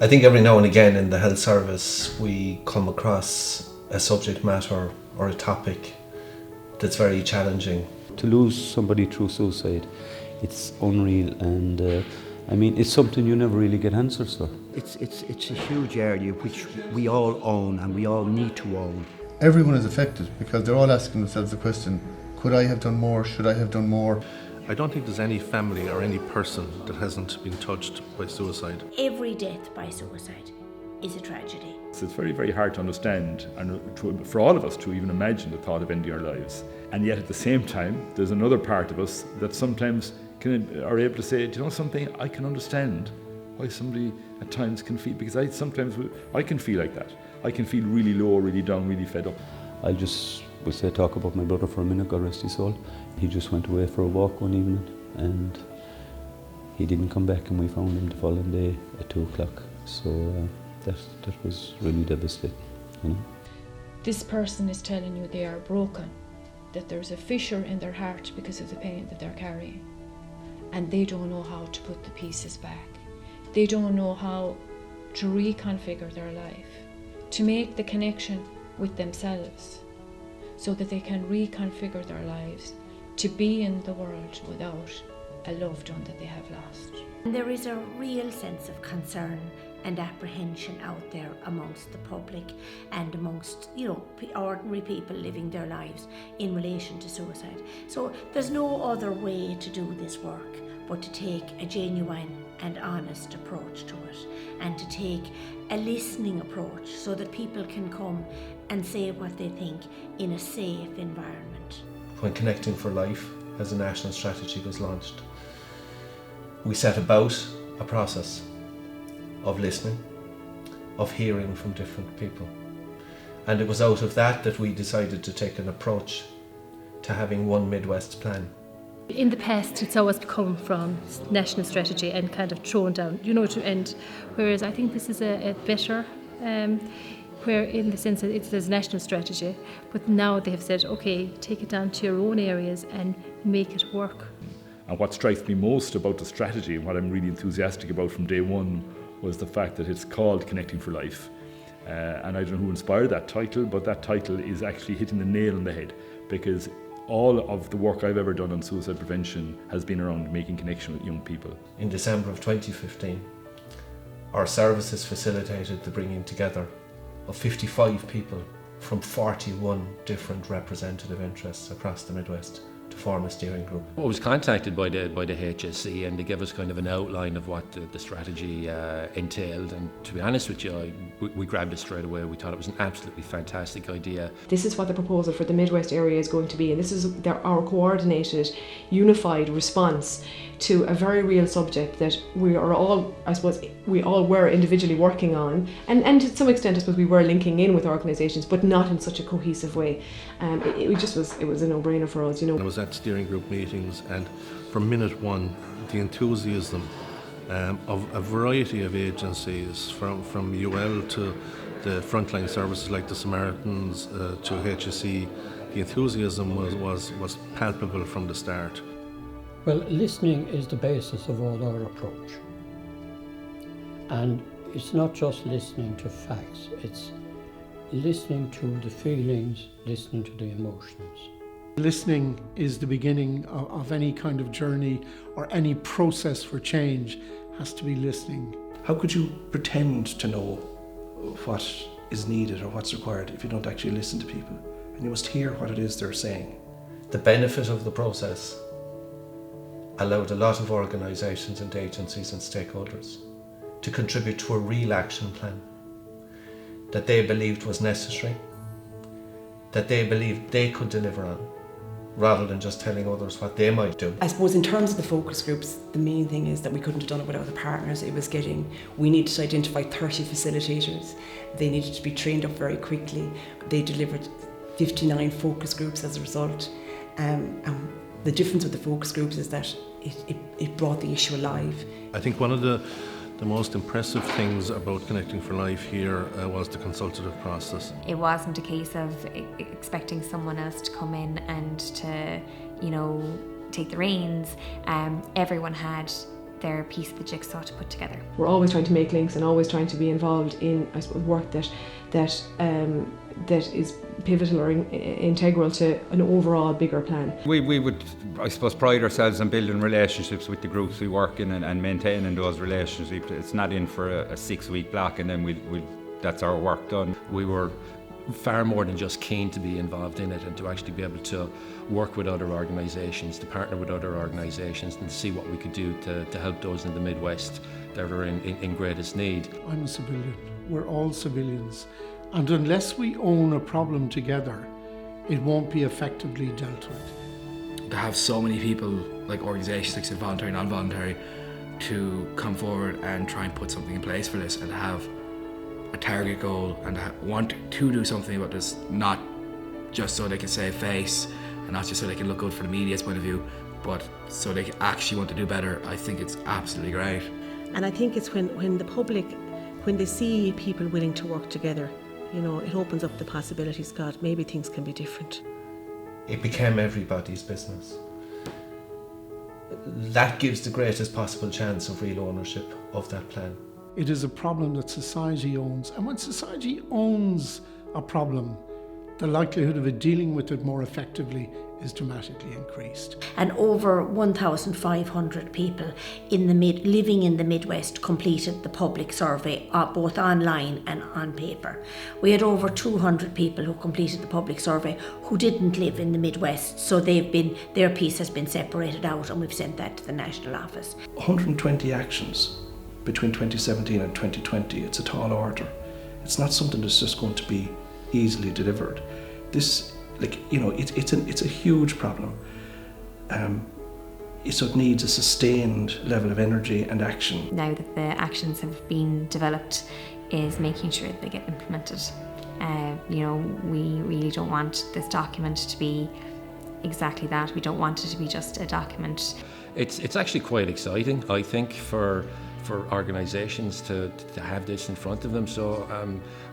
I think every now and again in the health service we come across a subject matter or a topic that's very challenging. To lose somebody through suicide, it's unreal, and it's something you never really get answers for. It's a huge area which we all own and we all need to own. Everyone is affected because they're all asking themselves the question, could I have done more? Should I have done more? I don't think there's any family or any person that hasn't been touched by suicide. Every death by suicide is a tragedy. It's very, very hard to understand and for all of us to even imagine the thought of ending our lives. And yet at the same time, there's another part of us that sometimes are able to say, do you know something, I can understand why somebody at times can feel, because I can feel like that. I can feel really low, really down, really fed up. I just would say talk about my brother for a minute, God rest his soul. He just went away for a walk one evening and he didn't come back, and we found him the following day at 2:00. So that was really devastating, you know. This person is telling you they are broken, that there's a fissure in their heart because of the pain that they're carrying, and they don't know how to put the pieces back. They don't know how to reconfigure their life, to make the connection with themselves so that they can reconfigure their lives to be in the world without a loved one that they have lost. And there is a real sense of concern and apprehension out there amongst the public and amongst, ordinary people living their lives in relation to suicide. So there's no other way to do this work but to take a genuine and honest approach to it, and to take a listening approach so that people can come and say what they think in a safe environment. When Connecting for Life as a national strategy was launched, we set about a process of listening, of hearing from different people. And it was out of that we decided to take an approach to having one Midwest plan. In the past, it's always come from national strategy and kind of thrown down, to end. Whereas I think this is a better, where in the sense that there's national strategy, but now they have said, okay, take it down to your own areas and make it work. And what strikes me most about the strategy, and what I'm really enthusiastic about from day one, was the fact that it's called Connecting for Life. And I don't know who inspired that title, but that title is actually hitting the nail on the head, because all of the work I've ever done on suicide prevention has been around making connection with young people. In December of 2015, our services facilitated the bringing together of 55 people from 41 different representative interests across the Midwest to form a steering group. I was contacted by the HSE, and they gave us kind of an outline of what the strategy entailed, and to be honest with you, we grabbed it straight away. We thought it was an absolutely fantastic idea. This is what the proposal for the Midwest area is going to be, and this is our coordinated, unified response to a very real subject that we are all, I suppose, we all were individually working on, and to some extent I suppose we were linking in with organisations, but not in such a cohesive way. It was a no-brainer for us, I was at steering group meetings, and from minute one, the enthusiasm of a variety of agencies, from UL to the frontline services like the Samaritans to HSE, the enthusiasm was palpable from the start. Well, listening is the basis of all our approach. And it's not just listening to facts, it's listening to the feelings, listening to the emotions. Listening is the beginning of any kind of journey, or any process for change has to be listening. How could you pretend to know what is needed or what's required if you don't actually listen to people? And you must hear what it is they're saying. The benefit of the process allowed a lot of organisations and agencies and stakeholders to contribute to a real action plan that they believed was necessary, that they believed they could deliver on, rather than just telling others what they might do. I suppose in terms of the focus groups, the main thing is that we couldn't have done it without the partners. We needed to identify 30 facilitators. They needed to be trained up very quickly. They delivered 59 focus groups as a result. And the difference with the focus groups is that it brought the issue alive. I think one of the most impressive things about Connecting for Life here was the consultative process. It wasn't a case of expecting someone else to come in and to, take the reins. Everyone had their piece of the jigsaw to put together. We're always trying to make links and always trying to be involved in, I suppose, work that is pivotal or integral to an overall bigger plan. We would, I suppose, pride ourselves on building relationships with the groups we work in and maintaining those relationships. It's not in for a 6-week block and then that's our work done. We were far more than just keen to be involved in it and to actually be able to work with other organisations, to partner with other organisations and to see what we could do to help those in the Midwest that are in greatest need. I'm a civilian. We're all civilians. And unless we own a problem together, it won't be effectively dealt with. To have so many people, like organisations like voluntary, non-voluntary, to come forward and try and put something in place for this and to have a target goal and want to do something about this, not just so they can save face and not just so they can look good for the media's point of view, but so they actually want to do better. I think it's absolutely great. And I think it's when the public, when they see people willing to work together, you know, it opens up the possibilities. God, maybe things can be different. It became everybody's business. That gives the greatest possible chance of real ownership of that plan. It is a problem that society owns, and when society owns a problem, the likelihood of it dealing with it more effectively is dramatically increased. And over 1,500 people living in the Midwest completed the public survey, both online and on paper. We had over 200 people who completed the public survey who didn't live in the Midwest, so their piece has been separated out and we've sent that to the national office. 120 actions between 2017 and 2020. It's a tall order. It's not something that's just going to be easily delivered. This, it's a huge problem. So it needs a sustained level of energy and action. Now that the actions have been developed, is making sure that they get implemented. We really don't want this document to be exactly that. We don't want it to be just a document. It's actually quite exciting, I think, for organisations to have this in front of them. So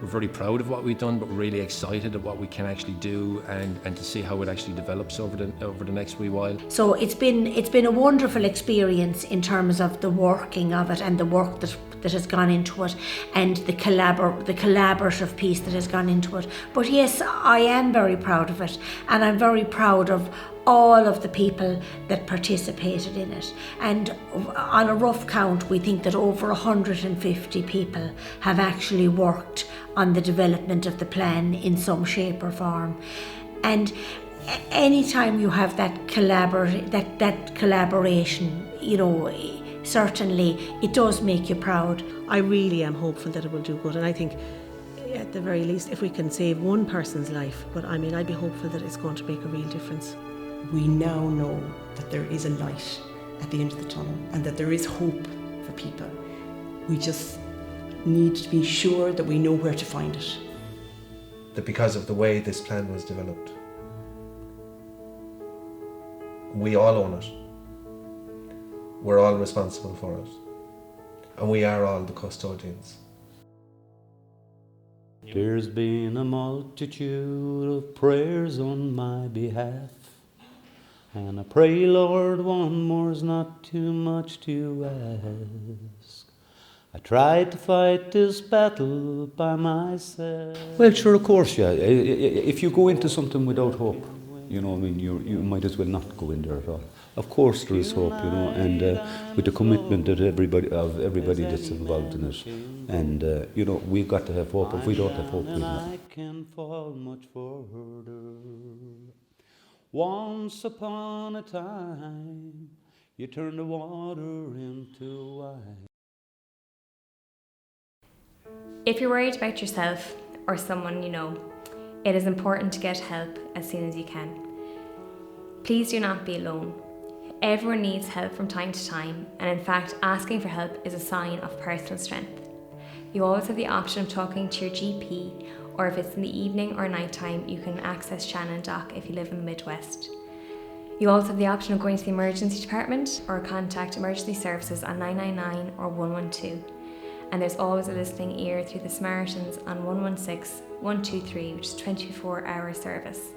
we're very proud of what we've done, but really excited at what we can actually do and to see how it actually develops over the next wee while. So it's been a wonderful experience in terms of the working of it and the work that has gone into it and the collaborative piece that has gone into it. But yes, I am very proud of it, and I'm very proud of all of the people that participated in it. And on a rough count, we think that over 150 people have actually worked on the development of the plan in some shape or form. And anytime you have that collaboration, certainly it does make you proud. I really am hopeful that it will do good, and I think at the very least if we can save one person's life, but I'd be hopeful that it's going to make a real difference. We now know that there is a light at the end of the tunnel and that there is hope for people. We just need to be sure that we know where to find it. That because of the way this plan was developed, we all own it. We're all responsible for it. And we are all the custodians. There's been a multitude of prayers on my behalf, and I pray, Lord, one more's not too much to ask. I tried to fight this battle by myself. Well, sure, of course, yeah. If you go into something without hope, you might as well not go in there at all. Of course there is hope, and with the commitment that everybody that's involved in it. And, we've got to have hope. If we don't have hope, we'll not. I can fall much further. Once upon a time, you turned the water into wine. If you're worried about yourself or someone you know, it is important to get help as soon as you can. Please do not be alone. Everyone needs help from time to time, and in fact, asking for help is a sign of personal strength. You always have the option of talking to your GP, or if it's in the evening or night time, you can access Shannon Doc if you live in the Midwest. You also have the option of going to the emergency department or contact emergency services on 999 or 112. And there's always a listening ear through the Samaritans on 116 123, which is 24-hour service.